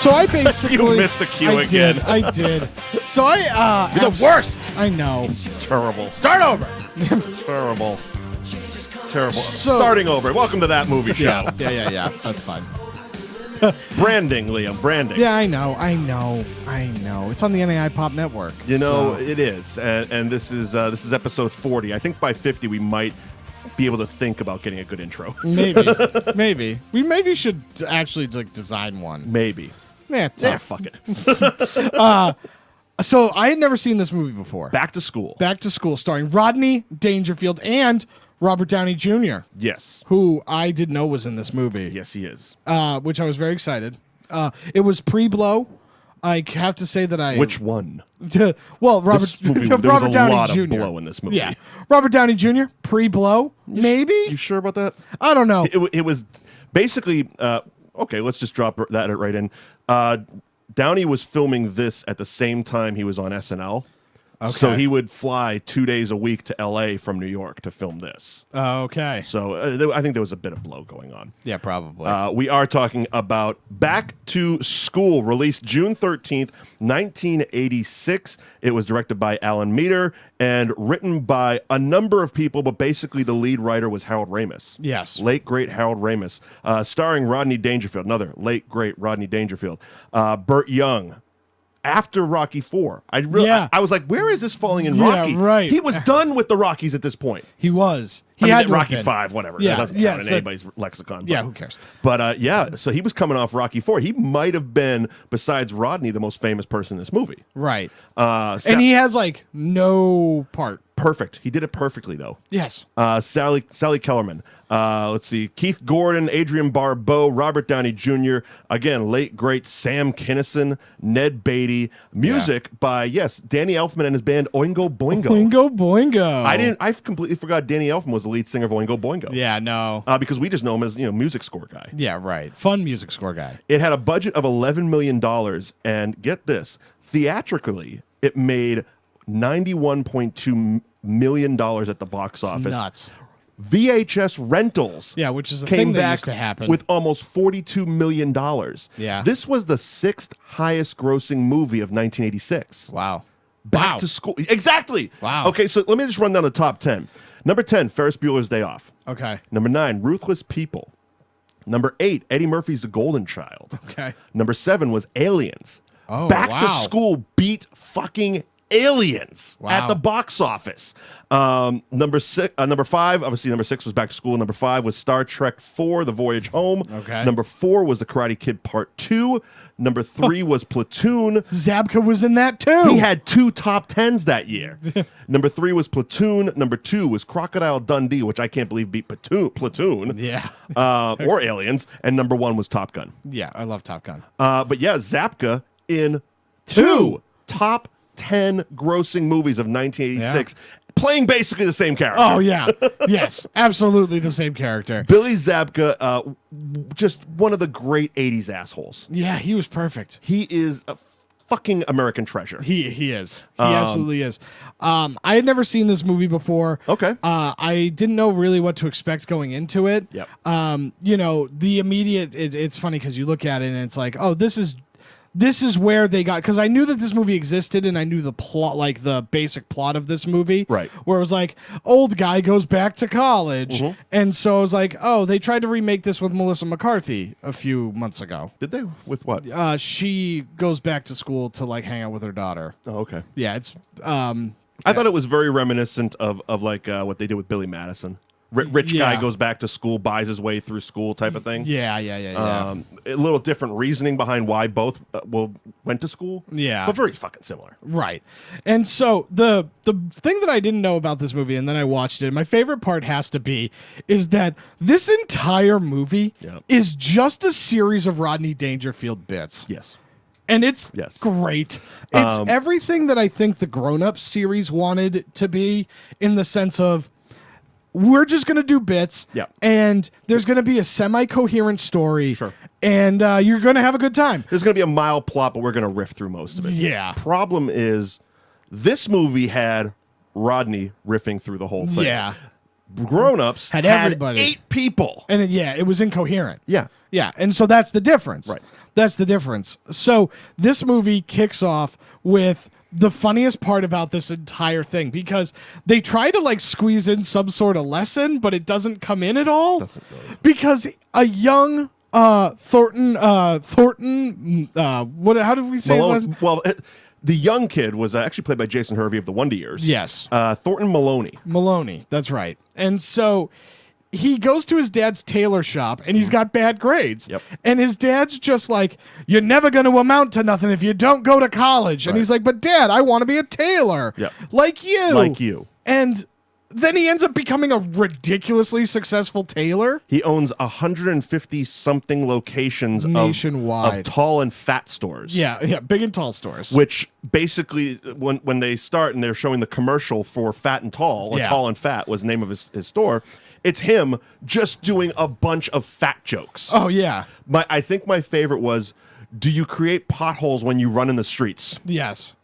So I basically You missed the cue again. I did. So I You're the worst. I know. Terrible. Start over. Terrible. Terrible. So- Starting over. Welcome to That Movie Show. Yeah. That's fine. Branding, Liam. Branding. Yeah, I know. It's on the NAI Pop Network. You know, so. it is. And this is episode 40. I think by 50 we might be able to think about getting a good intro. Maybe. We maybe should actually design one. Maybe. Yeah, Fuck it. So I had never seen this movie before. Back to School. Back to School, starring Rodney Dangerfield and Robert Downey Jr., Yes. who I didn't know was in this movie. Yes, he is. Which I was very excited. It was pre-blow. I have to say that I... Which one? Well, Robert, This movie, there was Robert a Downey lot Jr. of blow in this movie. Yeah. Robert Downey Jr., pre-blow, maybe? You sure about that? I don't know. It was basically... okay, let's just drop that right in. Downey was filming this at the same time he was on SNL. Okay. So he would fly 2 days a week to L.A. from New York to film this. Okay. So I think there was a bit of blow going on. Yeah, probably. We are talking about Back to School, released June 13th, 1986. It was directed by Alan Meter and written by a number of people, but basically the lead writer was Harold Ramis. Yes. Late, great Harold Ramis. Starring Rodney Dangerfield, another late, great Rodney Dangerfield. Burt Young. After Rocky IV. I was like, where is this falling in Rocky? Right. He was done with the Rockies at this point. He was. He I mean, had to have Rocky been. V, whatever. Yeah, That doesn't yeah, count in so- anybody's lexicon. Yeah, who cares? But so he was coming off Rocky IV. He might have been, besides Rodney, the most famous person in this movie. Right. And And he has no part. perfect. He did it perfectly, though. Yes. Sally Kellerman. Let's see. Keith Gordon, Adrian Barbeau, Robert Downey Jr. Again, late great Sam Kinison, Ned Beatty. Music by Danny Elfman and his band Oingo Boingo. Oingo Boingo. I completely forgot Danny Elfman was the lead singer of Oingo Boingo. Yeah, no. Because we just know him as music score guy. Yeah, right. Fun music score guy. It had a budget of $11 million, and get this, theatrically, it made $91.2 million at the box office. Nuts. VHS rentals. Yeah, which is a came thing that back used to happen. with almost $42 million. Yeah. This was the sixth highest grossing movie of 1986. Wow. Back to School. Exactly. Wow. Okay, so let me just run down the top 10. Number 10, Ferris Bueller's Day Off. Okay. Number 9, Ruthless People. Number 8, Eddie Murphy's The Golden Child. Okay. Number 7 was Aliens. Oh, Back to wow. School beat fucking Aliens Wow. at the box office. Number 5, obviously number 6 was Back to School. Number 5 was Star Trek IV, The Voyage Home. Okay. Number 4 was The Karate Kid Part 2. Number 3 was Platoon. Zabka was in that too. He had 2 top 10s that year. Number 3 was Platoon. Number 2 was Crocodile Dundee, which I can't believe beat Platoon. Yeah. Or Aliens. And number 1 was Top Gun. Yeah, I love Top Gun. But yeah, Zabka in 2 top 10 grossing movies of 1986, playing basically the same character. Oh, yeah. Yes, absolutely the same character. Billy Zabka, just one of the great 80s assholes. Yeah, he was perfect. He is a fucking American treasure. He is. He absolutely is. I had never seen this movie before. Okay. I didn't know really what to expect going into it. Yep. The immediate, it's funny because you look at it and it's like, oh, this is where they got, because I knew that this movie existed and I knew the plot, like the basic plot of this movie. Right. Where it was like, old guy goes back to college. Mm-hmm. And so I was like, oh, they tried to remake this with Melissa McCarthy a few months ago. Did they? With what? She goes back to school to like hang out with her daughter. Oh, okay. Yeah, it's I thought it was very reminiscent of like what they did with Billy Madison. Rich guy goes back to school, buys his way through school type of thing. Yeah. A little different reasoning behind why both went to school. Yeah. But very fucking similar. Right. And so the thing that I didn't know about this movie, and then I watched it, my favorite part has to be, is that this entire movie is just a series of Rodney Dangerfield bits. Yes. And it's Yes. great. It's everything that I think the Grown Ups series wanted to be, in the sense of, we're just going to do bits, and there's going to be a semi-coherent story, and you're going to have a good time. There's going to be a mild plot, but we're going to riff through most of it. Yeah. Problem is, this movie had Rodney riffing through the whole thing. Yeah. Grown-ups Had everybody. 8 people. And it was incoherent. Yeah. Yeah, and so that's the difference. Right. That's the difference. So this movie kicks off with the funniest part about this entire thing, because they try to like squeeze in some sort of lesson, but it doesn't come in at all. Doesn't really. Because a young Thornton, how did we say his last name? Well, the young kid was actually played by Jason Hervey of the Wonder Years. Yes. Thornton Melon, that's right. And so he goes to his dad's tailor shop, and he's got bad grades. Yep. And his dad's just like, you're never going to amount to nothing if you don't go to college. And he's like, but Dad, I want to be a tailor. Yep. Like you. Like you. And then he ends up becoming a ridiculously successful tailor. He owns 150-something locations nationwide of tall and fat stores. Yeah, big and tall stores. Which basically, when they start and they're showing the commercial for Fat and Tall, or Tall and Fat was the name of his store, it's him just doing a bunch of fat jokes. Oh, yeah. I think my favorite was, do you create potholes when you run in the streets? Yes.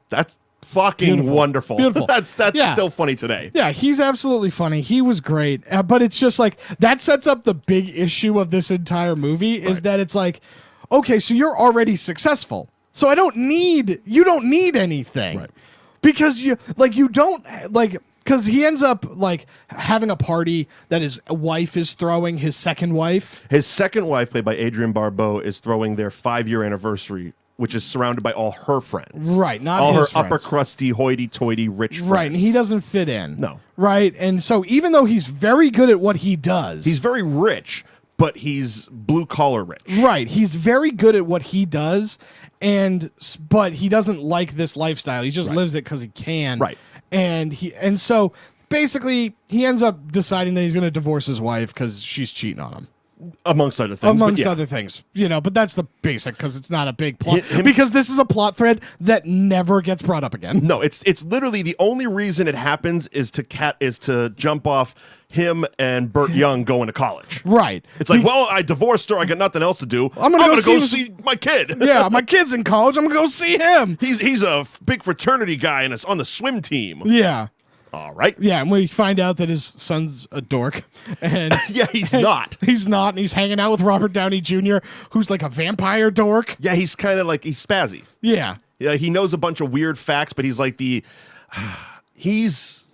That's fucking wonderful. Beautiful. That's still funny today. Yeah, he's absolutely funny. He was great. But it's just like, that sets up the big issue of this entire movie, is that it's like, okay, so you're already successful. So you don't need anything. Right. Because because he ends up like having a party that his wife is throwing, his second wife. His second wife, played by Adrienne Barbeau, is throwing their 5-year anniversary, which is surrounded by all her friends. Right, not all his her friends. upper crusty, hoity-toity, rich friends. Right, and he doesn't fit in. No. Right, and so even though he's very good at what he does. He's very rich, but he's blue-collar rich. Right, he's very good at what he does, but he doesn't like this lifestyle. He just lives it because he can. Right. And so basically he ends up deciding that he's going to divorce his wife because she's cheating on him. Amongst other things. Other things, but that's the basic, because it's not a big plot. Because this is a plot thread that never gets brought up again. No, it's literally the only reason it happens is to jump off him and Burt Young going to college. Right. It's like, well, I divorced her. I got nothing else to do. I'm gonna go see my kid. Yeah, my kid's in college. I'm gonna go see him. He's a big fraternity guy and on the swim team. Yeah. All right. Yeah, and we find out that his son's a dork. And yeah, he's not. He's not, and he's hanging out with Robert Downey Jr., who's like a vampire dork. Yeah, he's kind of like, he's spazzy. Yeah. Yeah, he knows a bunch of weird facts, but he's like he's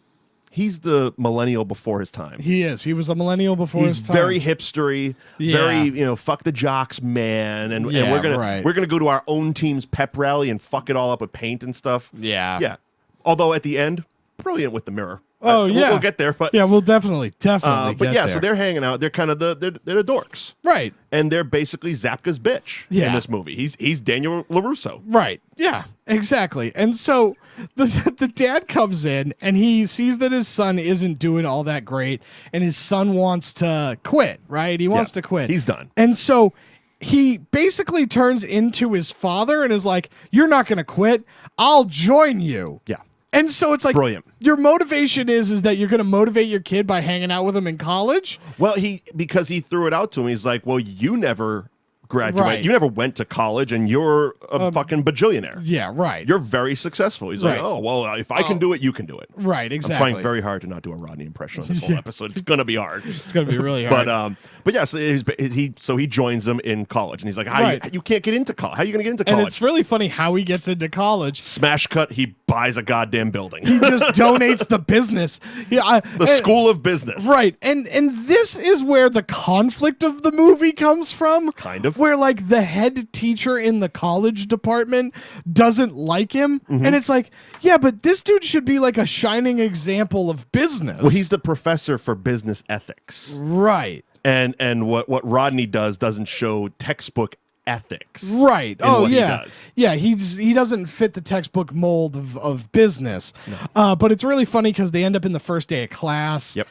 the millennial before his time. He is. He was a millennial before his time. He's very hipstery, very, fuck the jocks, man. And we're gonna go to our own team's pep rally and fuck it all up with paint and stuff. Yeah. Yeah. Although at the end, brilliant with the mirror. Oh, yeah. We'll get there, but yeah, we'll definitely get but yeah, there. so they're hanging out. They're kind of they're the dorks, right? And they're basically Zapka's bitch in this movie. He's Daniel LaRusso, right? Yeah, exactly. And so the dad comes in and he sees that his son isn't doing all that great, and his son wants to quit. Right? He wants to quit. He's done. And so he basically turns into his father and is like, "You're not going to quit. I'll join you." Yeah. And so it's like, brilliant. Your motivation is that you're going to motivate your kid by hanging out with him in college? Well, because he threw it out to him. He's like, well, you never graduated. Right. You never went to college, and you're a fucking bajillionaire. Yeah, right. You're very successful. He's like, oh, well, if I can do it, you can do it. Right, exactly. I'm trying very hard to not do a Rodney impression on this whole episode. It's going to be hard. It's going to be really hard. But yeah, so he joins them in college, and he's like, you can't get into college. How are you going to get into college? And it's really funny how he gets into college. Smash cut, he buys a goddamn building. He just donates the business. The School of Business. Right. And this is where the conflict of the movie comes from. Kind of. Where like the head teacher in the college department doesn't like him. Mm-hmm. And it's like, yeah, but this dude should be like a shining example of business. Well, he's the professor for business ethics. Right. And what Rodney doesn't show textbook ethics. Right. Oh, yeah. Yeah, he doesn't fit the textbook mold of business. No. But it's really funny because they end up in the first day of class. Yep.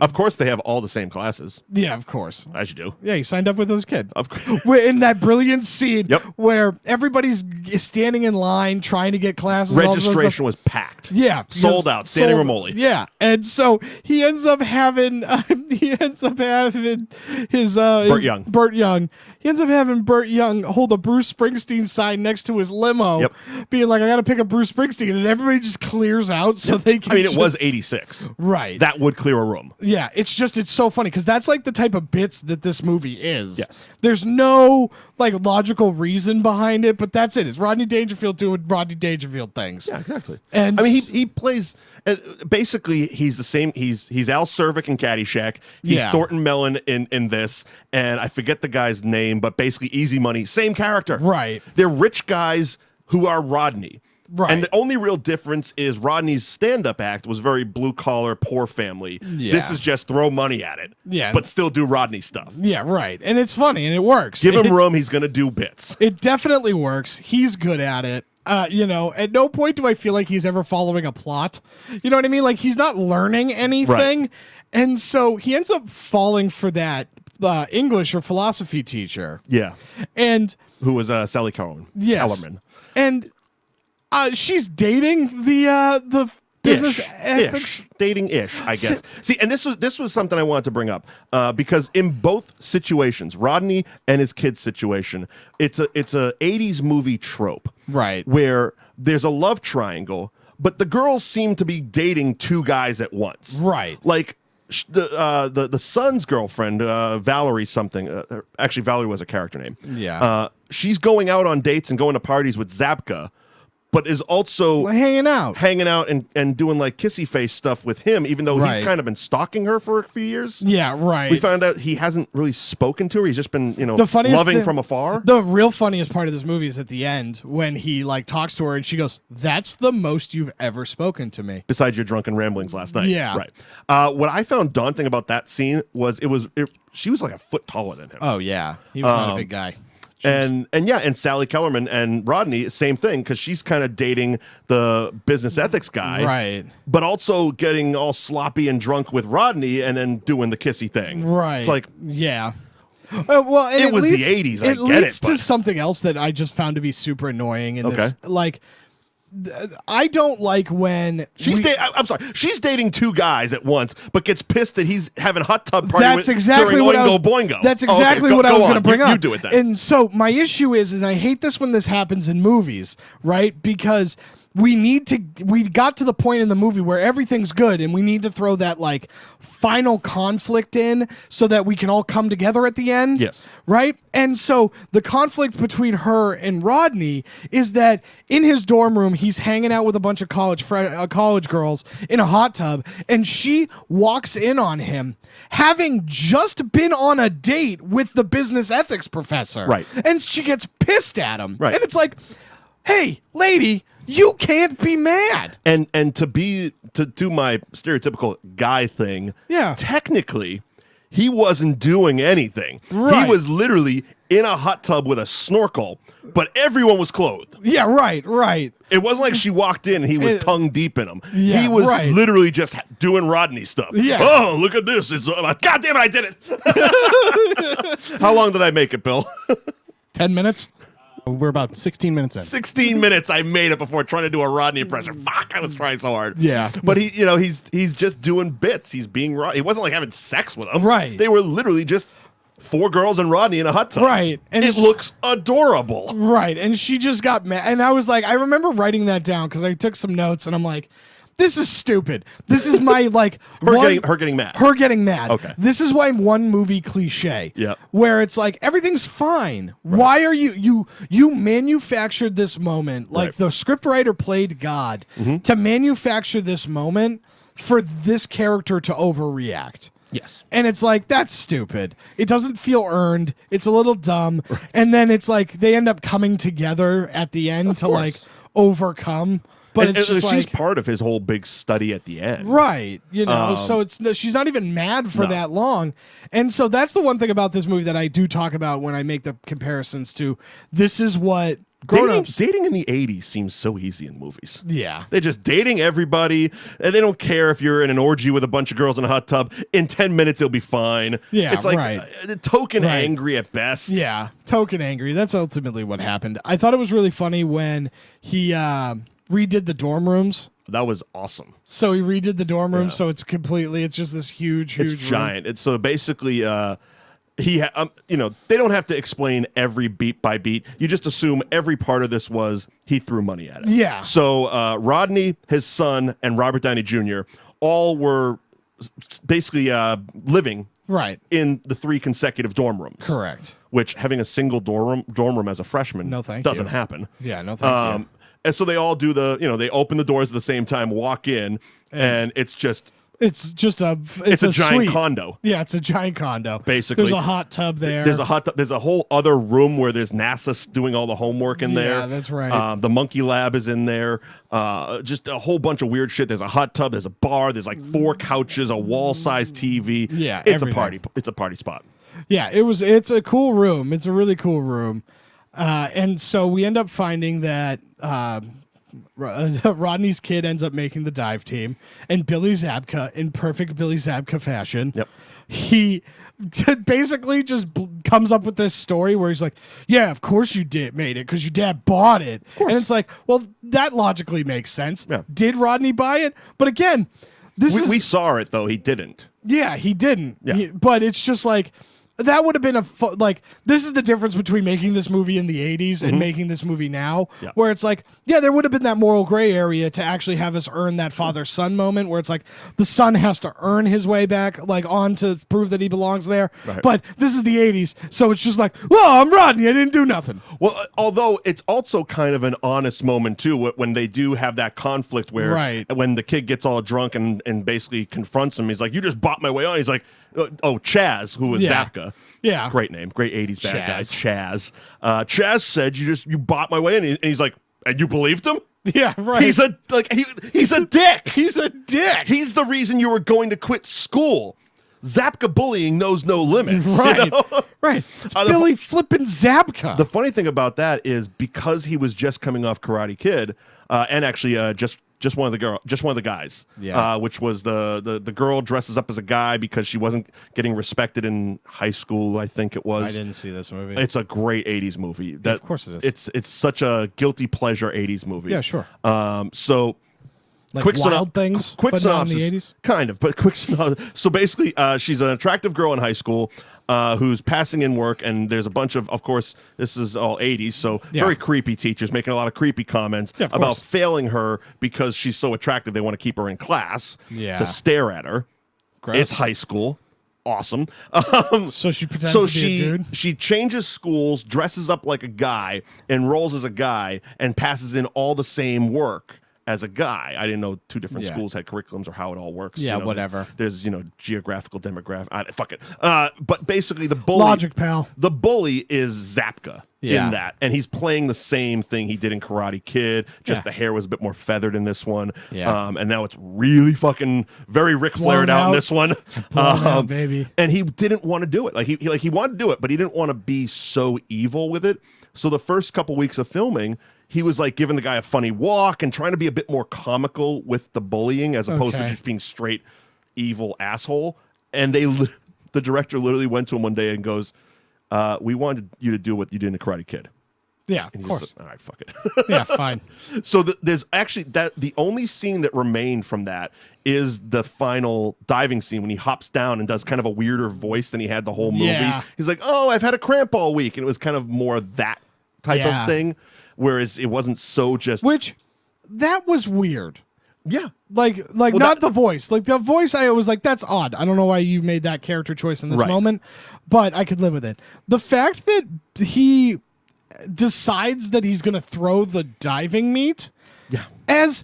Of course they have all the same classes. Yeah, of course. As you do. Yeah, he signed up with his kid. Of course. In that brilliant scene where everybody's standing in line trying to get classes. Registration was packed. Yeah. Sold out. Standing room only. Yeah. And so he ends up having his Burt Young. Burt Young. He ends up having Burt Young hold a Bruce Springsteen sign next to his limo, being like, I got to pick up Bruce Springsteen. And everybody just clears out so they can. I mean, it was 86. Right. That would clear a room. Yeah. It's so funny because that's like the type of bits that this movie is. Yes. There's no like logical reason behind it, but that's it. It's Rodney Dangerfield doing Rodney Dangerfield things. Yeah, exactly. And I mean, he plays basically he's the same. He's Al Cervic in Caddyshack. He's Thornton Melon in this, and I forget the guy's name, but basically Easy Money, same character. Right. They're rich guys who are Rodney. Right. And the only real difference is Rodney's stand-up act was very blue-collar, poor family. Yeah. This is just throw money at it, but still do Rodney stuff. Yeah, right. And it's funny, and it works. Give him room, he's going to do bits. It definitely works. He's good at it. At no point do I feel like he's ever following a plot. You know what I mean? Like, he's not learning anything. Right. And so he ends up falling for that English or philosophy teacher. Yeah. And who was Sally Kellerman. Yes. Kellerman. And she's dating the business ethics. Dating-ish, I guess. See, and this was something I wanted to bring up because in both situations, Rodney and his kid's situation, it's a 80s movie trope. Right. Where there's a love triangle, but the girls seem to be dating two guys at once. Right. Like the son's girlfriend, Valerie something. Actually, Valerie was a character name. Yeah. She's going out on dates and going to parties with Zabka, but is also hanging out and doing like kissy face stuff with him, even though he's kind of been stalking her for a few years. Yeah, right. We found out he hasn't really spoken to her. He's just been, loving from afar. The real funniest part of this movie is at the end when he like talks to her and she goes, "That's the most you've ever spoken to me." Besides your drunken ramblings last night. Yeah. Right. What I found daunting about that scene was she was like a foot taller than him. Oh yeah. He was not a big guy. And Sally Kellerman and Rodney, same thing, because she's kind of dating the business ethics guy, right? But also getting all sloppy and drunk with Rodney, and then doing the kissy thing, right? It's like, yeah. Well, and it was the 80s. It leads to something else that I just found to be super annoying in this, like. I don't like when I'm sorry. She's dating two guys at once, but gets pissed that he's having hot tub party That's exactly during what Oingo Boingo. That's exactly what I was going to bring up. You do it then. And so my issue is I hate this when this happens in movies, right? Because we got to the point in the movie where everything's good and we need to throw that like final conflict in so that we can all come together at the end. Yes. Right? And so the conflict between her and Rodney is that in his dorm room, he's hanging out with a bunch of college girls in a hot tub, and she walks in on him having just been on a date with the business ethics professor. Right. And she gets pissed at him. Right. And it's like, hey, lady, you can't be mad. And to do my stereotypical guy thing, technically, he wasn't doing anything. Right. He was literally in a hot tub with a snorkel, but everyone was clothed. Yeah, right. It wasn't like she walked in and he was tongue deep in him. Yeah, he was literally just doing Rodney stuff. Yeah. Oh, look at this. It's God damn it, I did it. How long did I make it, Bill? 10 minutes. We're about 16 minutes in. 16 minutes I made it before trying to do a Rodney impression. Fuck, I was trying so hard. Yeah. But he's just doing bits. He's being Rodney. He wasn't like having sex with them. Right. They were literally just four girls and Rodney in a hot tub. Right. And it looks adorable. Right. And she just got mad. And I was like, I remember writing that down because I took some notes and I'm like, this is stupid. This is my like her getting mad. Her getting mad. Okay. This is why one movie cliche. Yeah. Where it's like everything's fine. Right. Why are you manufactured this moment like the scriptwriter played God to manufacture this moment for this character to overreact. Yes. And it's like, that's stupid. It doesn't feel earned. It's a little dumb. Right. And then it's like they end up coming together at the end to like overcome. But it's just she's like, part of his whole big study at the end. Right. So she's not even mad for that long. And so that's the one thing about this movie that I do talk about when I make the comparisons to this is what grown-ups. Dating in the 80s seems so easy in movies. Yeah. They're just dating everybody, and they don't care if you're in an orgy with a bunch of girls in a hot tub. In 10 minutes, it'll be fine. Yeah, it's like token angry at best. Yeah, token angry. That's ultimately what happened. I thought it was really funny when he redid the dorm rooms. That was awesome. So he redid the dorm room, so it's just this huge It's room. giant. It's so basically they don't have to explain every beat by beat. You just assume every part of this was he threw money at it. Yeah. So Rodney, his son, and Robert Downey Jr. all were basically living in the 3 consecutive dorm rooms. Correct. Which having a single dorm room as a freshman doesn't happen. Yeah, no thank you. And so they all do they open the doors at the same time, walk in, and it's a giant suite. Condo. Yeah, it's a giant condo. Basically, there's a hot tub there. There's a hot tub. There's a whole other room where there's NASA doing all the homework in there. Yeah, that's right. The monkey lab is in there. Just a whole bunch of weird shit. There's a hot tub. There's a bar. There's like 4 couches, a wall-sized TV. Yeah, it's everything. a party. It's a party spot. Yeah, it's a cool room. It's a really cool room. And so we end up finding that Rodney's kid ends up making the dive team, and Billy Zabka, in perfect Billy Zabka fashion, he basically just comes up with this story where he's like, yeah, of course you made it because your dad bought it. And it's like, well, that logically makes sense. Yeah. Did Rodney buy it? But again, we saw it, though. He didn't. Yeah, he didn't. Yeah. But it's just like, that would have been this is the difference between making this movie in the 80s and making this movie now, where it's like, yeah, there would have been that moral gray area to actually have us earn that father-son moment where it's like the son has to earn his way back, like, on to prove that he belongs there. Right. But this is the 80s, so it's just like, oh, I'm Rodney, I didn't do nothing. Well, although it's also kind of an honest moment, too, when they do have that conflict where when the kid gets all drunk and basically confronts him, he's like, you just bought my way on. He's like, Chaz, who was Zabka. Yeah. Great name. Great 80s bad guy. Chaz. Chaz said you bought my way in. And he's like, and you believed him? Yeah, right. He's a dick. He's a dick. He's the reason you were going to quit school. Zabka bullying knows no limits. Right. You know? Right. It's Billy flipping Zabka. The funny thing about that is because he was just coming off Karate Kid, and actually just one of the guys. Yeah. Which was the girl dresses up as a guy because she wasn't getting respected in high school, I think it was. I didn't see this movie. It's a great 80s movie. Of course it is. It's such a guilty pleasure 80s movie. Yeah, sure. So like Wild Things, quick but synopsis, not in the 80s? kind of, but quick synopsis. So basically, she's an attractive girl in high school who's passing in work, and there's a bunch of course, this is all 80s, so very creepy teachers making a lot of creepy comments about failing her because she's so attractive. They want to keep her in class to stare at her. Gross. It's high school. Awesome. So she pretends to be a dude? She changes schools, dresses up like a guy, enrolls as a guy, and passes in all the same work as a guy. I didn't know 2 different schools had curriculums or how it all works. Yeah, whatever. There's geographical, demographic. Fuck it. But basically, the bully. Logic, pal. The bully is Zabka in that, and he's playing the same thing he did in Karate Kid. Just the hair was a bit more feathered in this one. Yeah. And now it's really fucking very Ric Flaired out in this one. Out, baby. And he didn't want to do it. He wanted to do it, but he didn't want to be so evil with it. So the first couple weeks of filming, he was like giving the guy a funny walk and trying to be a bit more comical with the bullying as opposed to just being straight evil asshole. And the director literally went to him one day and goes, we wanted you to do what you did in the Karate Kid. Yeah, and of course. Like, all right, fuck it. Yeah, fine. So there's actually the only scene that remained from that is the final diving scene when he hops down and does kind of a weirder voice than he had the whole movie. Yeah. He's like, oh, I've had a cramp all week. And it was kind of more that type of thing. Whereas it wasn't so just... Which, that was weird. Yeah. Like not the voice. Like, the voice, I was like, that's odd. I don't know why you made that character choice in this moment, but I could live with it. The fact that he decides that he's going to throw the diving meat... Yeah. As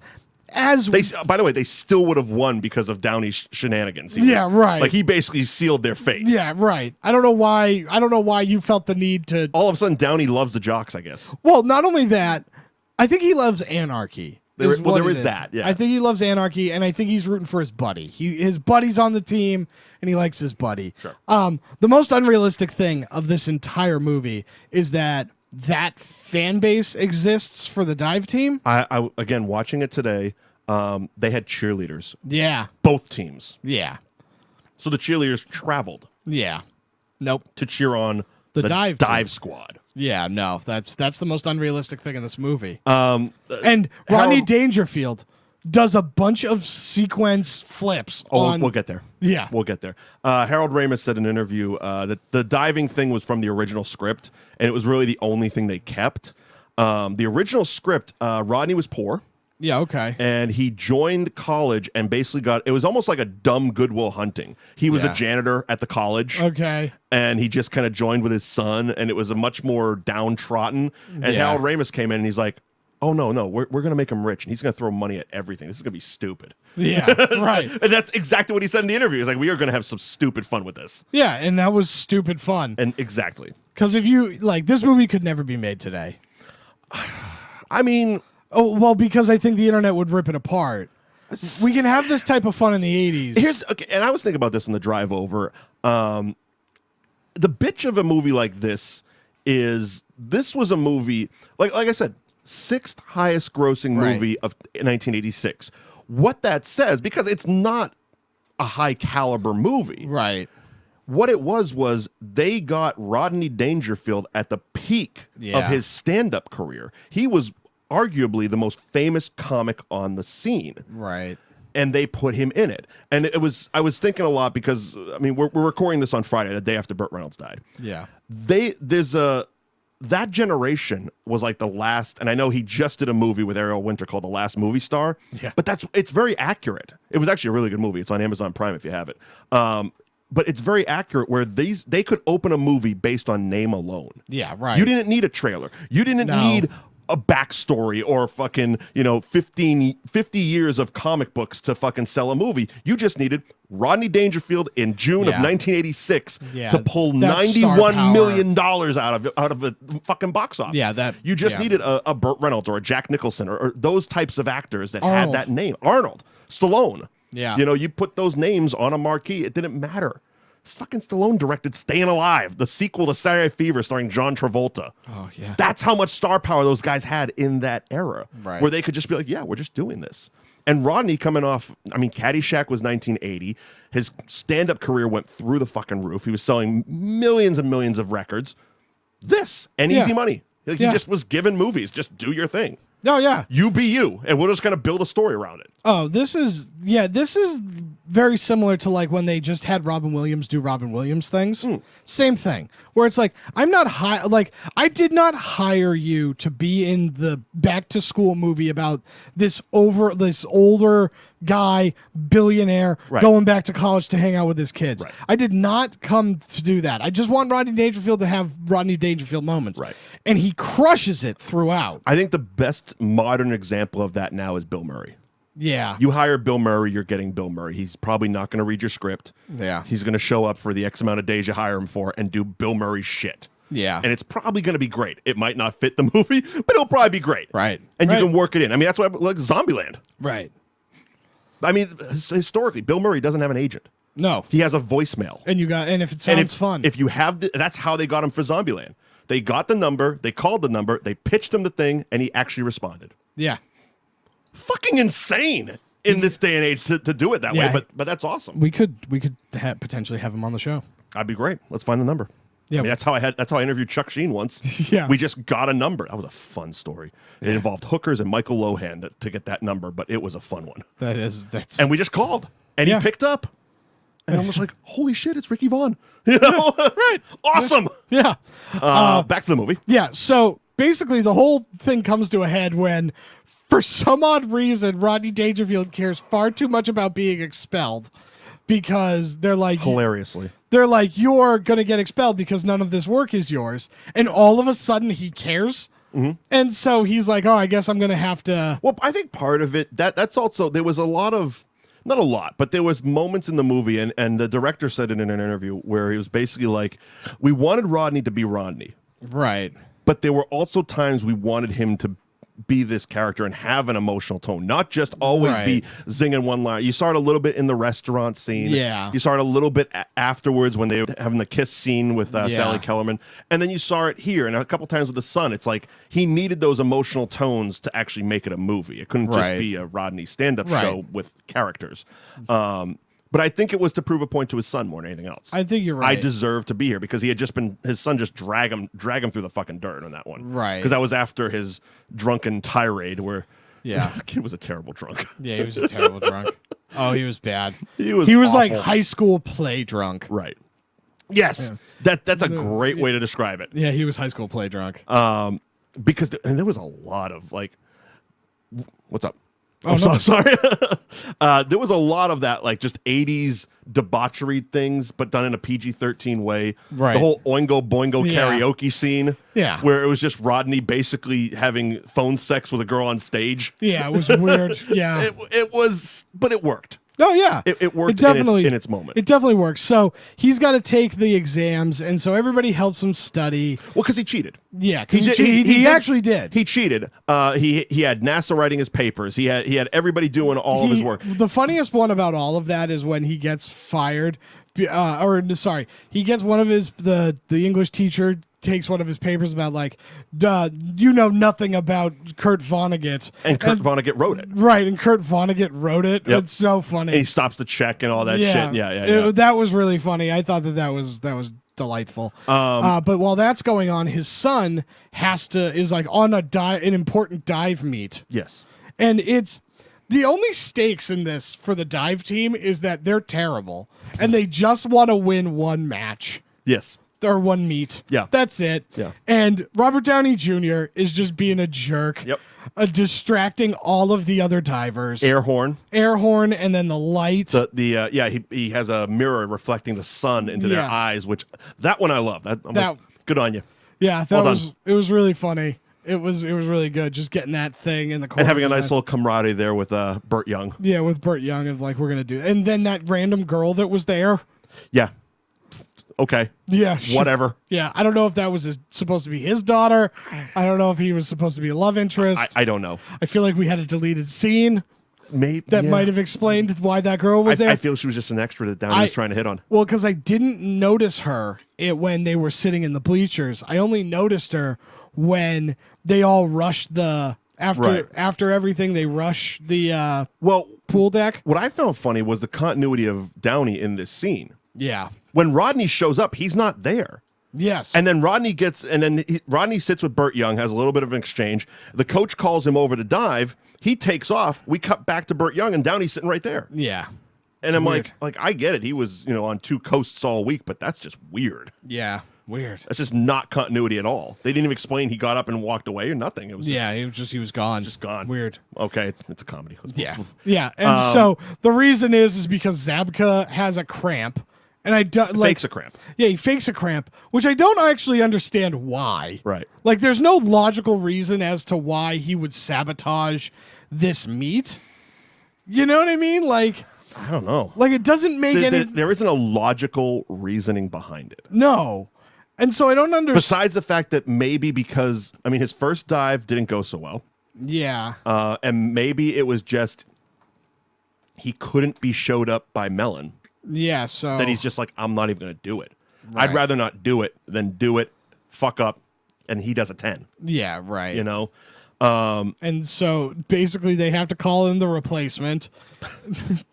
by the way, they still would have won because of Downey's shenanigans. Right. Like, he basically sealed their fate. Yeah, right. I don't know why you felt the need to... All of a sudden, Downey loves the jocks, I guess. Well, not only that, I think he loves anarchy. There is that, yeah. I think he loves anarchy, and I think he's rooting for his buddy. His buddy's on the team, and he likes his buddy. Sure. The most unrealistic thing of this entire movie is that fan base exists for the dive team. I again, watching it today, they had cheerleaders. Yeah. Both teams. Yeah. So the cheerleaders traveled. Yeah. Nope. To cheer on the dive squad. Yeah, no, that's the most unrealistic thing in this movie. And Rodney Dangerfield does a bunch of sequence flips. We'll get there. Yeah. We'll get there. Harold Ramis said in an interview that the diving thing was from the original script, and it was really the only thing they kept. The original script, Rodney was poor. Yeah, okay. And he joined college and basically it was almost like a dumb Goodwill Hunting. He was a janitor at the college. Okay. And he just kind of joined with his son, and it was a much more downtrodden. And Harold Ramis came in and he's like, oh, no, we're going to make him rich, and he's going to throw money at everything. This is going to be stupid. Yeah, right. And that's exactly what he said in the interview. He's like, we are going to have some stupid fun with this. Yeah, and that was stupid fun. And exactly. Because if you, this movie could never be made today. I mean... Oh, well, because I think the internet would rip it apart. We can have this type of fun in the 80s. And I was thinking about this on the drive over. The bitch of a movie like this was a movie, like I said, 6th highest grossing movie of 1986. What that says, because it's not a high caliber movie. Right. What it was they got Rodney Dangerfield at the peak of his stand-up career. He was arguably the most famous comic on the scene. Right. And they put him in it. And I was thinking a lot because, I mean, we're recording this on Friday, the day after Burt Reynolds died. Yeah. That generation was like the last, and I know he just did a movie with Ariel Winter called The Last Movie Star. Yeah. But it's very accurate. It was actually a really good movie. It's on Amazon Prime if you have it. But it's very accurate where they could open a movie based on name alone. Yeah, right. You didn't need a trailer. You didn't need a backstory or fucking, 50 years of comic books to fucking sell a movie. You just needed Rodney Dangerfield in June of 1986 to pull $91 million out of a fucking box office. Yeah, you just needed a Burt Reynolds or a Jack Nicholson or those types of actors that had that name. Arnold, Stallone. Yeah. You put those names on a marquee. It didn't matter. Fucking Stallone directed Staying Alive, the sequel to Saturday Night Fever starring John Travolta. Oh, yeah. That's how much star power those guys had in that era. Right. Where they could just be like, yeah, we're just doing this. And Rodney coming off, I mean, Caddyshack was 1980. His stand-up career went through the fucking roof. He was selling millions and millions of records. This, and Easy Money. He just was given movies. Just do your thing. Oh, yeah. You be you, and we're just going to build a story around it. Oh, this is very similar to like when they just had Robin Williams do Robin Williams things. Same thing, where it's like, I did not hire you to be in the back to school movie about this older guy, billionaire, going back to college to hang out with his kids. Right. I did not come to do that. I just want Rodney Dangerfield to have Rodney Dangerfield moments. Right. And he crushes it throughout. I think the best modern example of that now is Bill Murray. Yeah. You hire Bill Murray, you're getting Bill Murray. He's probably not going to read your script. Yeah. He's going to show up for the X amount of days you hire him for and do Bill Murray shit. Yeah. And it's probably going to be great. It might not fit the movie, but it'll probably be great. Right. And you can work it in. I mean, that's why, like Zombieland. Right. I mean, historically, Bill Murray doesn't have an agent. No. He has a voicemail. And if it sounds fun. If you have, that's how they got him for Zombieland. They got the number, they called the number, they pitched him the thing, and he actually responded. Yeah. Fucking insane in this day and age to do it that way, but that's awesome. We could potentially have him on the show. That'd be great. Let's find the number. Yeah, I mean, that's how I interviewed Chuck Sheen once. Yeah. We just got a number. That was a fun story. It involved hookers and Michael Lohan to get that number, but it was a fun one. That's And we just called, and he picked up. And I was like, holy shit, it's Ricky Vaughn. Right. Awesome. Yeah. Back to the movie. Yeah. So basically the whole thing comes to a head when, for some odd reason, Rodney Dangerfield cares far too much about being expelled, because they're like, hilariously, you're going to get expelled because none of this work is yours. And all of a sudden he cares. Mm-hmm. And so he's like, oh, I guess I'm going to have to. Well, I think part of it, that's also, there was a lot of, not a lot, but there was moments in the movie, and the director said it in an interview where he was basically like, we wanted Rodney to be Rodney. Right. But there were also times we wanted him to be this character and have an emotional tone, not just always be zinging one line. You saw it a little bit in the restaurant scene. Yeah. You saw it a little bit afterwards when they were having the kiss scene with Sally Kellerman. And then you saw it here, and a couple times with the son. It's like he needed those emotional tones to actually make it a movie. It couldn't just be a Rodney stand-up show with characters. But I think it was to prove a point to his son more than anything else. I think you're right. I deserve to be here because he had just been, his son just drag him through the fucking dirt on that one. Right. Because that was after his drunken tirade where Yeah. The kid was a terrible drunk. Yeah, he was a terrible drunk. Oh, he was bad. He was like awful. high school play drunk. Right. Yes. Yeah. That's a great way to describe it. Yeah, he was high school play drunk. Because there was a lot of like, what's up? Oh, I'm sorry. There was a lot of that, like just 80s debauchery things, but done in a PG-13 way. Right. The whole Oingo Boingo Yeah. karaoke scene. Yeah. Where it was just Rodney basically having phone sex with a girl on stage. Yeah, it was weird. Yeah. It was, but it worked. Oh yeah, It worked in its moment. It definitely works. So he's got to take the exams, and so everybody helps him study. Well, because he cheated. Yeah, because he actually did. He cheated. He had NASA writing his papers. He had everybody doing all of his work. The funniest one about all of that is when he gets fired, he gets one of the English teacher takes one of his papers about like, you know nothing about Kurt Vonnegut. And Kurt Vonnegut wrote it. Right, and Kurt Vonnegut wrote it. Yep. It's so funny. And he stops the check and all that shit. Yeah. That was really funny. I thought that was delightful. But while that's going on, his son is like on an important dive meet. Yes. And it's the only stakes in this for the dive team is that they're terrible and they just want to win one match. Yes. Or one meet. Yeah. That's it. Yeah. And Robert Downey Jr. is just being a jerk. Yep. Distracting all of the other divers. Air horn, and then the light. He has a mirror reflecting the sun into their eyes, which that one I love. Like, good on you. Yeah, it was really funny. It was really good. Just getting that thing in the corner and having a nice little camaraderie there with Burt Young. Yeah, with Burt Young of like we're gonna do, and then that random girl that was there. Yeah. Okay. Yeah. Sure. Whatever. Yeah, I don't know if that was supposed to be his daughter. I don't know if he was supposed to be a love interest. I don't know. I feel like we had a deleted scene. Maybe that might have explained why that girl was there. I feel she was just an extra that Downey was trying to hit on. Well, because I didn't notice her when they were sitting in the bleachers. I only noticed her when they all rushed after everything. They rush the pool deck. What I found funny was the continuity of Downey in this scene. Yeah. When Rodney shows up, he's not there. Yes. And then Rodney sits with Burt Young, has a little bit of an exchange. The coach calls him over to dive. He takes off. We cut back to Burt Young, and Downey's sitting right there. Yeah. And I'm weird. like, I get it. He was, on two coasts all week, but that's just weird. Yeah. Weird. That's just not continuity at all. They didn't even explain he got up and walked away or nothing. It was he was gone. Just gone. Weird. Okay, it's a comedy. Yeah. Yeah. And so the reason is because Zabka has a cramp. And fakes a cramp. Yeah, he fakes a cramp, which I don't actually understand why. Right. Like, there's no logical reason as to why he would sabotage this meet. You know what I mean? Like, I don't know. Like, it doesn't make any... There isn't a logical reasoning behind it. No. And so I don't understand... Besides the fact that maybe because, his first dive didn't go so well. Yeah. And maybe it was just he couldn't be showed up by Melon. Yeah, so... That he's just like, I'm not even going to do it. Right. I'd rather not do it than do it, fuck up, and he does a 10. Yeah, right. And so basically they have to call in the replacement,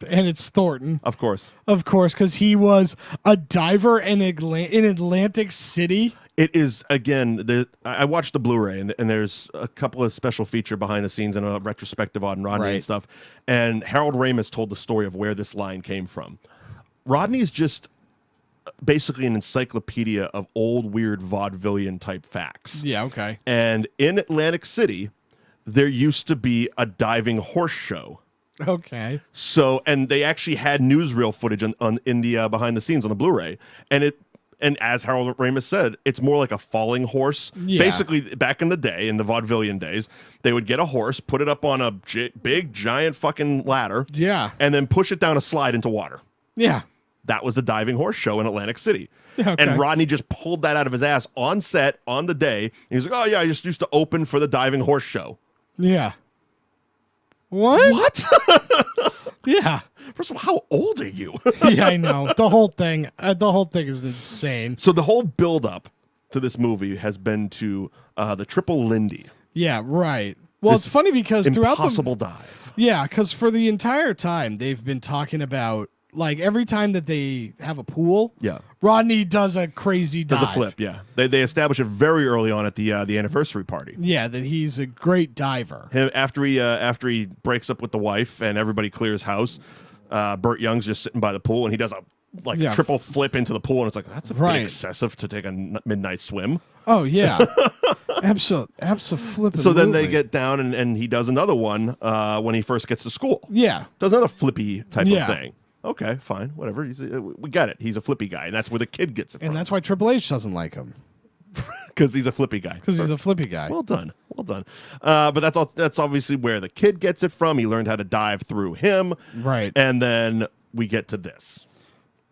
and it's Thornton. Of course, because he was a diver in Atlantic City. It is, again, I watched the Blu-ray, and there's a couple of special feature behind the scenes and a retrospective on Rodney and stuff. And Harold Ramis told the story of where this line came from. Rodney is just basically an encyclopedia of old, weird vaudevillian type facts. Yeah, okay. And in Atlantic City, there used to be a diving horse show. Okay. So, and they actually had newsreel footage in the behind the scenes on the Blu-ray, and as Harold Ramis said, it's more like a falling horse. Yeah. Basically, back in the day, in the vaudevillian days, they would get a horse, put it up on a big, giant fucking ladder, and then push it down a slide into water. Yeah. That was the diving horse show in Atlantic City. Yeah, okay. And Rodney just pulled that out of his ass on set, on the day. And he's like, oh, yeah, I just used to open for the diving horse show. Yeah. What? What? Yeah. First of all, how old are you? Yeah, I know. The whole thing is insane. So the whole build-up to this movie has been to the Triple Lindy. Yeah, right. Well, it's funny because throughout the... Impossible dive. Yeah, because for the entire time, they've been talking about like every time that they have a pool, Yeah. Rodney does a crazy dive. Does a flip, yeah. They establish it very early on at the anniversary party. Yeah, that he's a great diver. After he breaks up with the wife and everybody clears house, Burt Young's just sitting by the pool and he does a triple flip into the pool, and it's like, that's a bit excessive to take a midnight swim. Oh yeah, absolutely. So then they get down and he does another one when he first gets to school. Yeah, does another flippy type of thing. Okay, fine, whatever. We got it. He's a flippy guy, and that's where the kid gets it from. And that's why Triple H doesn't like him. Because he's a flippy guy. Because he's a flippy guy. Well done. But that's obviously where the kid gets it from. He learned how to dive through him. Right. And then we get to this.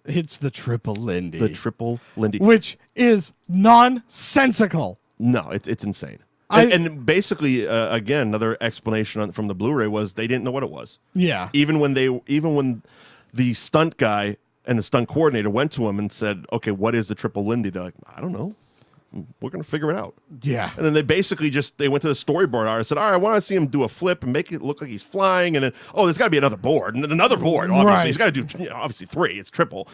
It's the Triple Lindy. The Triple Lindy. Which is nonsensical. No, it's insane. And basically, again, another explanation from the Blu-ray was they didn't know what it was. Yeah. Even when the stunt guy and the stunt coordinator went to him and said, okay, what is the Triple Lindy? They're like, I don't know. We're going to figure it out. Yeah. And then they basically they went to the storyboard artist and said, all right, I want to see him do a flip and make it look like he's flying. And then, there's got to be another board. And then another board, obviously. Right. He's got to do, obviously, 3. It's triple.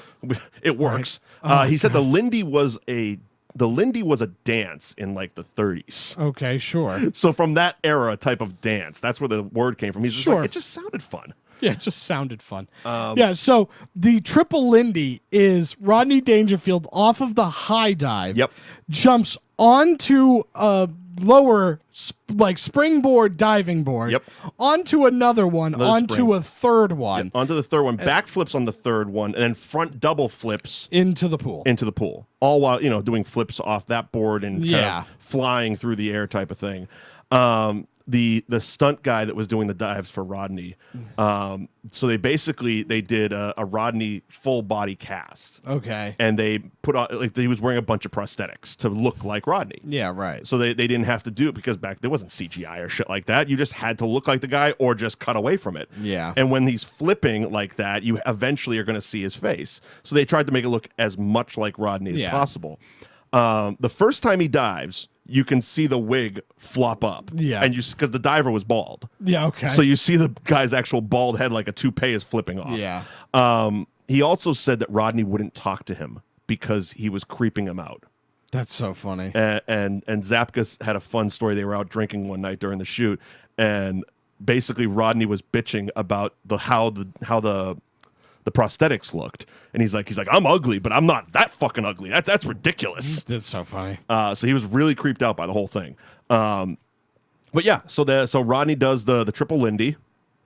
It works. Right. He said the Lindy was a dance in like the 30s. Okay, sure. So from that era type of dance, that's where the word came from. He's just like, it just sounded fun. Yeah, it just sounded fun. So the Triple Lindy is Rodney Dangerfield off of the high dive. Yep. Jumps onto a lower, springboard diving board. Yep. Onto another one, onto a third one. Yep. Onto the third one, backflips on the third one, and then front double flips into the pool. All while, doing flips off that board and kind of flying through the air type of thing. The stunt guy that was doing the dives for Rodney, so they did a Rodney full body cast. Okay. And they put on, he was wearing a bunch of prosthetics to look like Rodney. Yeah, right. So they didn't have to do it because back there wasn't CGI or shit like that. You just had to look like the guy or just cut away from it. Yeah. And when he's flipping like that, you eventually are going to see his face. So they tried to make it look as much like Rodney as possible. The first time he dives, you can see the wig flop up. Yeah. And because the diver was bald. Yeah, okay. So you see the guy's actual bald head like a toupee is flipping off. Yeah. He also said that Rodney wouldn't talk to him because he was creeping him out. That's so funny. And Zapka had a fun story. They were out drinking one night during the shoot, and basically Rodney was bitching about how the prosthetics looked, and he's like, I'm ugly, but I'm not that fucking ugly. That's ridiculous. That's so funny. So he was really creeped out by the whole thing. But yeah, so Rodney does the Triple Lindy,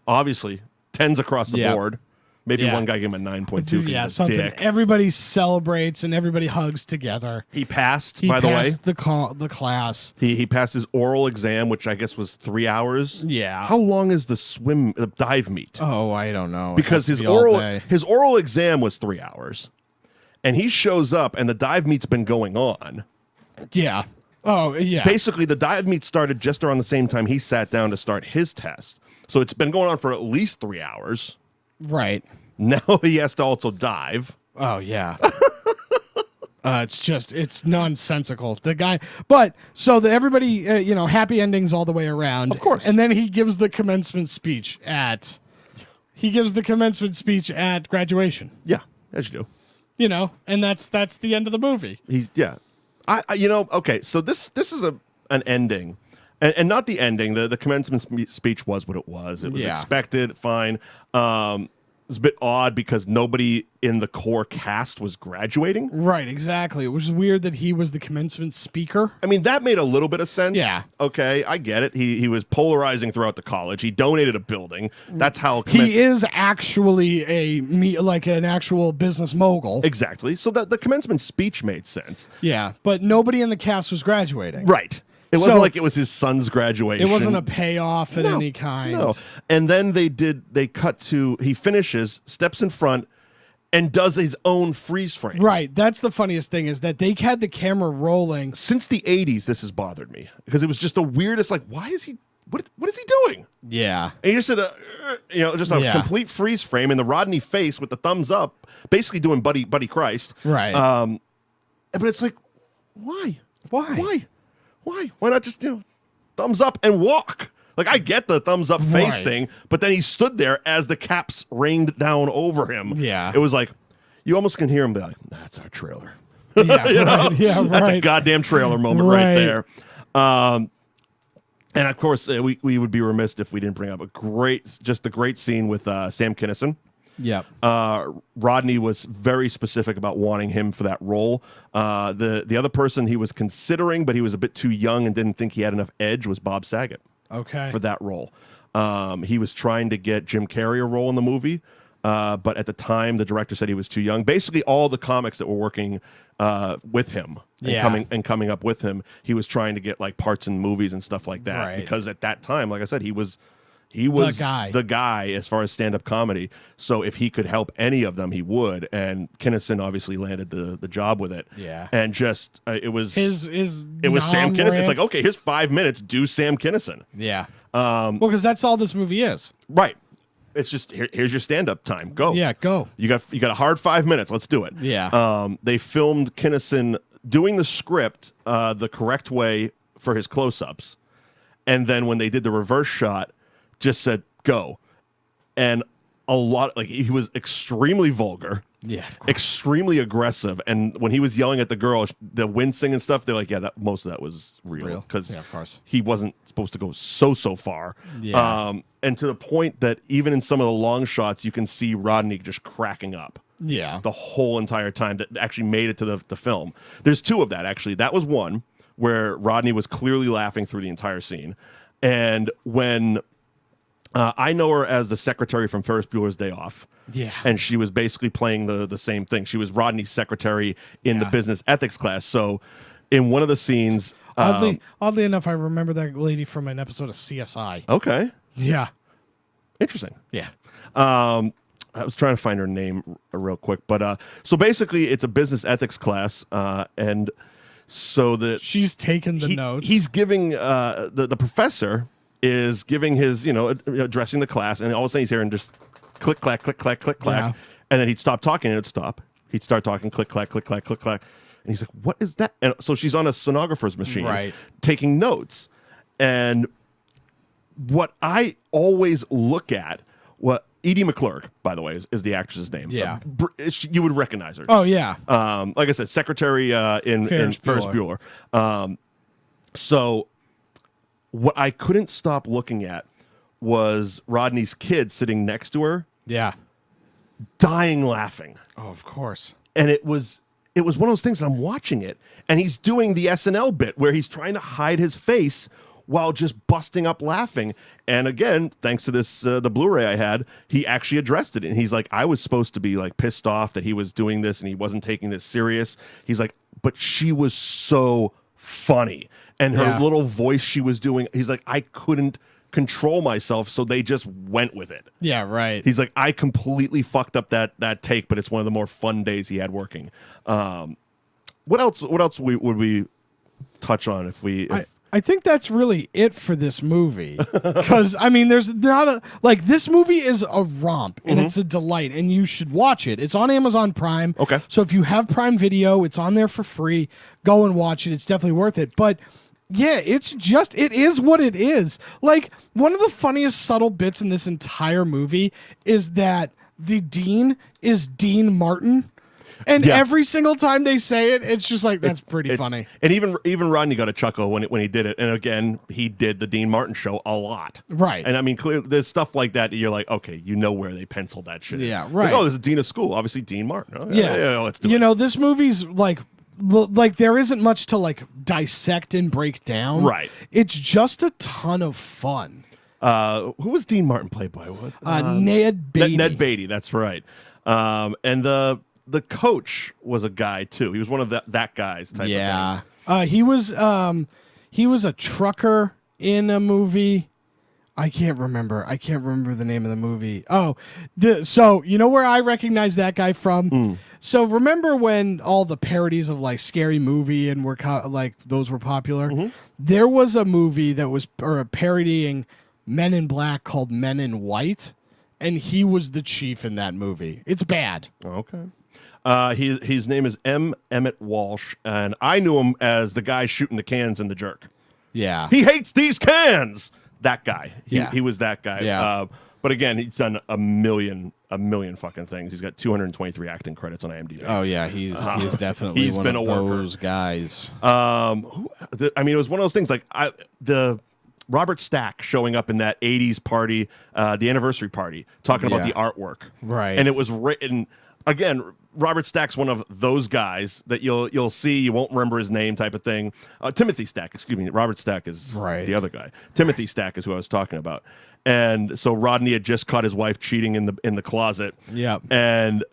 obviously 10s across the board. Maybe one guy gave him a 9.2. Yeah, something. Dick. Everybody celebrates and everybody hugs together. He passed, by the way. The class. He passed his oral exam, which I guess was 3 hours. Yeah. How long is the dive meet? Oh, I don't know. Because his oral exam was 3 hours, and he shows up, and the dive meet's been going on. Yeah. Oh, yeah. Basically, the dive meet started just around the same time he sat down to start his test. So it's been going on for at least 3 hours. Right. Now he has to also dive. Oh, yeah. It's nonsensical. The guy, but so everybody, happy endings all the way around. Of course. And then he gives the commencement speech at graduation. Yeah, as you do. And that's the end of the movie. Okay, so this is an ending. And not the ending. The commencement speech was what it was. It was expected, fine. It was a bit odd because nobody in the core cast was graduating. Right, exactly. It was weird that he was the commencement speaker. I mean, that made a little bit of sense. Yeah. Okay, I get it. He was polarizing throughout the college. He donated a building. That's how... He is actually an actual business mogul. Exactly. So that the commencement speech made sense. Yeah, but nobody in the cast was graduating. Right. It wasn't like it was his son's graduation. It wasn't a payoff at any kind. No. And then they cut to, he finishes, steps in front, and does his own freeze frame. Right. That's the funniest thing is that they had the camera rolling. Since the 80s, this has bothered me. Because it was just the weirdest, why is he, what is he doing? Yeah. And he just did a complete freeze frame in the Rodney face with the thumbs up, basically doing Buddy Christ. Right. But it's like, why? Why? Why not just, thumbs up and walk? Like, I get the thumbs up face Right. thing, but then he stood there as the caps rained down over him. Yeah. It was like, you almost can hear him be like, that's our trailer. Yeah, You know? right. Yeah, That's a right. goddamn trailer moment right Right. there. And of course, we would be remiss if we didn't bring up a great scene with Sam Kinison. Yep. Rodney was very specific about wanting him for that role. The other person he was considering, but he was a bit too young and didn't think he had enough edge, was Bob Saget. Okay. For that role. He was trying to get Jim Carrey a role in the movie, but at the time, the director said he was too young. Basically, all the comics that were working with him and coming up with him, he was trying to get like parts in movies and stuff like that. Right. Because at that time, like I said, he was the guy as far as stand-up comedy. So if he could help any of them, he would. And Kinison obviously landed the job with it. Yeah. And just it was his it was Sam Kinison. rant. It's like, okay, here's 5 minutes. Do Sam Kinison. Yeah. Well, because that's all this movie is. Right. It's just here's your stand-up time. Go. Yeah, go. You got a hard 5 minutes. Let's do it. Yeah. They filmed Kinison doing the script the correct way for his close-ups, and then when they did the reverse shot, just said go, and a lot like he was extremely vulgar. Yeah, of course. Extremely aggressive, and when he was yelling at the girl, the wincing and stuff, they're like, yeah, most of that was real because Yeah, of course. he wasn't supposed to go so far. Yeah. And to the point that even in some of the long shots, you can see Rodney just cracking up Yeah. the whole entire time. That actually made it to the film. There's two of that actually. That was one where Rodney was clearly laughing through the entire scene, and when I know her as the secretary from Ferris Bueller's Day Off. Yeah. And she was basically playing the same thing. She was Rodney's secretary in the business ethics class. So in one of the scenes... Oddly enough, I remember that lady from an episode of CSI. Okay. Yeah. Interesting. Yeah. I was trying to find her name real quick. But so basically, it's a business ethics class. And so She's taking the notes. He's giving... the professor is giving his, addressing the class. And all of a sudden, he's hearing just... click, clack, click, clack, click, clack. Yeah. And then he'd stop talking and it'd stop. He'd start talking, click, clack, click, clack, click, clack. And he's like, what is that? And so she's on a stenographer's machine Right. taking notes. And what I always look at, Edie McClurg, by the way, is the actress's name. Yeah. You would recognize her. Oh, yeah. Like I said, secretary in Ferris Bueller. So what I couldn't stop looking at was Rodney's kid sitting next to her, Yeah. dying laughing. Oh, of course. And it was one of those things that I'm watching it, and he's doing the SNL bit where he's trying to hide his face while just busting up laughing. And again, thanks to this the Blu-ray I had, he actually addressed it. And he's like, I was supposed to be like pissed off that he was doing this and he wasn't taking this serious. He's like, but she was so funny. And her little voice she was doing, he's like, I couldn't control myself, so they just went with it. Yeah, right. He's like, I completely fucked up that take, but it's one of the more fun days he had working. What else would we touch on if I think that's really it for this movie. Because, I mean, there's not this movie is a romp and it's a delight and you should watch it. It's on Amazon Prime. Okay. So if you have Prime Video, it's on there for free. Go and watch it. It's definitely worth it. But yeah, it is what it is. Like, one of the funniest subtle bits in this entire movie is that the dean is Dean Martin. And every single time they say it, it's just like, that's pretty funny. And even Rodney got a chuckle when he did it. And again, he did the Dean Martin show a lot. Right. And I mean, clearly, there's stuff like that you're like, okay, you know where they penciled that shit. Yeah, Like, right. oh, there's a dean of school. Obviously, Dean Martin. Oh, Yeah. let's do it. This movie's like there isn't much to like dissect and break down. Right. It's just a ton of fun. Who was Dean Martin played by? What? Ned Beatty. Ned Beatty, that's right. And the coach was a guy too. He was one of that guy's type of thing. He was a trucker in a movie. I can't remember the name of the movie. Oh, so you know where I recognize that guy from? So remember when all the parodies of like Scary Movie and those were popular? There was a movie that was parodying Men in Black called Men in White, and he was the chief in that movie. It's bad. Okay. His name is M. Emmett Walsh, and I knew him as the guy shooting the cans in The Jerk. Yeah. He hates these cans. that guy. He was that guy. Yeah. But again, he's done a million fucking things. He's got 223 acting credits on IMDb. Oh yeah, he's definitely He's one been of a worker. those guys. I mean, it was one of those things like the Robert Stack showing up in that 80s party, the anniversary party, talking about the artwork. Right. And it was written, again, Robert Stack's one of those guys that you'll see, you won't remember his name type of thing. Timothy Stack, excuse me. Robert Stack is the other guy. Timothy Stack is who I was talking about. And so Rodney had just caught his wife cheating in the closet. Yeah. And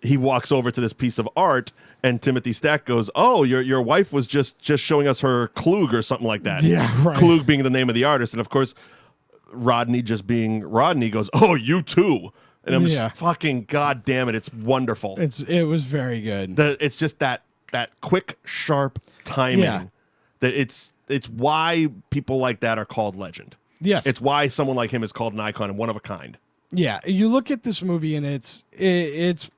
he walks over to this piece of art, and Timothy Stack goes, "Oh, your wife was just showing us her Klug or something like that." Yeah, right. Klug being the name of the artist, and of course, Rodney just being Rodney goes, "Oh, you too." And I'm just fucking goddamn it, it's wonderful. It was very good. It's just that quick, sharp timing. Yeah. That it's why people like that are called legend. Yes. It's why someone like him is called an icon and one of a kind. Yeah, you look at this movie and it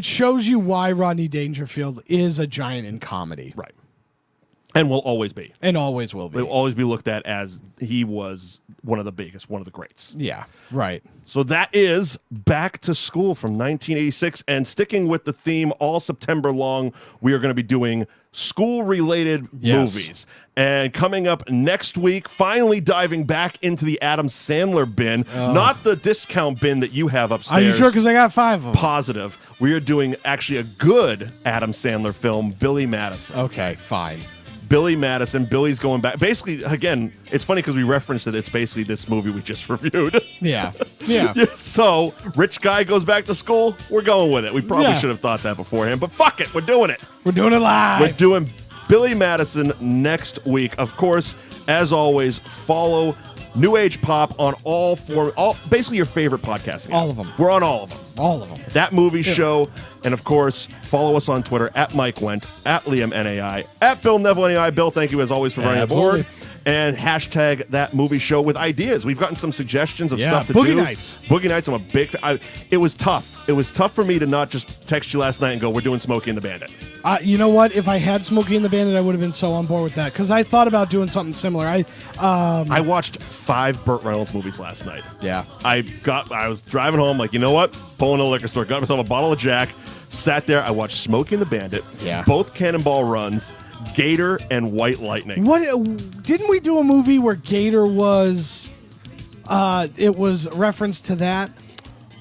shows you why Rodney Dangerfield is a giant in comedy. Right. And will always be. And always will be. Will always be looked at as he was one of the biggest, one of the greats. Yeah, right. So that is Back to School from 1986. And sticking with the theme all September long, we are going to be doing school-related movies. And coming up next week, finally diving back into the Adam Sandler bin, not the discount bin that you have upstairs. Are you sure? Because I got 5 of them. Positive. We are doing actually a good Adam Sandler film, Billy Madison. Okay, fine. Billy Madison. Billy's going back. Basically, again, it's funny because we referenced it. It's basically this movie we just reviewed. Yeah. So, rich guy goes back to school. We're going with it. We probably should have thought that beforehand, but fuck it. We're doing it. We're doing it live. We're doing Billy Madison next week. Of course, as always, follow New Age Pop on basically your favorite podcasting. All of them. We're on all of them. All of them. That Movie Show. And of course, follow us on Twitter at Mike Wendt, at Liam NAI, at Bill Neville NAI. Bill, thank you as always for running aboard. And hashtag That Movie Show with ideas. We've gotten some suggestions of stuff to do. Boogie Nights. Boogie Nights. I'm a big. It was tough. It was tough for me to not just text you last night and go, "We're doing Smokey and the Bandit." You know what? If I had Smokey and the Bandit, I would have been so on board with that because I thought about doing something similar. I watched 5 Burt Reynolds movies last night. Yeah. I was driving home, like, you know what? Pulling to the liquor store, got myself a bottle of Jack, sat there. I watched Smokey and the Bandit. Yeah. Both Cannonball Runs, Gator, and White Lightning. What didn't we do a movie where Gator was? It was reference to that.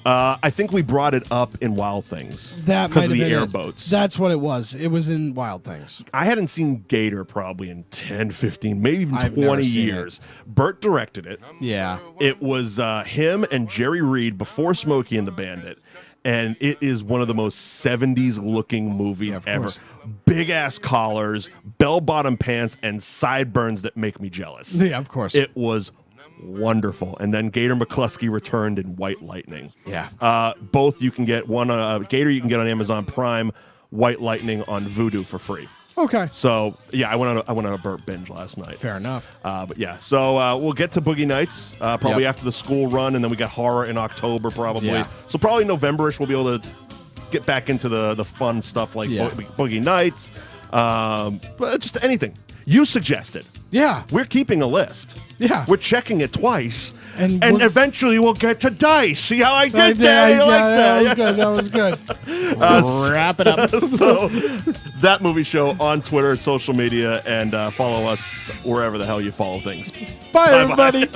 I think we brought it up in Wild Things. That because might of have the been airboats. That's what it was. It was in Wild Things. I hadn't seen Gator probably in 10, 15, maybe even I've never 20 seen years. Burt directed it. Yeah. It was him and Jerry Reed before Smokey and the Bandit. And it is one of the most 70s looking movies ever. Course. Big ass collars, bell bottom pants, and sideburns that make me jealous. Yeah, of course. It was wonderful. And then Gator McCluskey returned in White Lightning. Yeah. Both you can get one. Gator you can get on Amazon Prime. White Lightning on Vudu for free. Okay. So yeah, I went on a Burt binge last night. Fair enough. But yeah, so we'll get to Boogie Nights probably after the school run, and then we got horror in October probably. Yeah. So probably November-ish we'll be able to get back into the fun stuff like Boogie Nights, but just anything you suggested. Yeah. We're keeping a list. Yeah. We're checking it twice. And eventually we'll get to Dice. See how I did that? You like that? That was good. Wrap it up. So That Movie Show on Twitter, social media, and follow us wherever the hell you follow things. Bye everybody.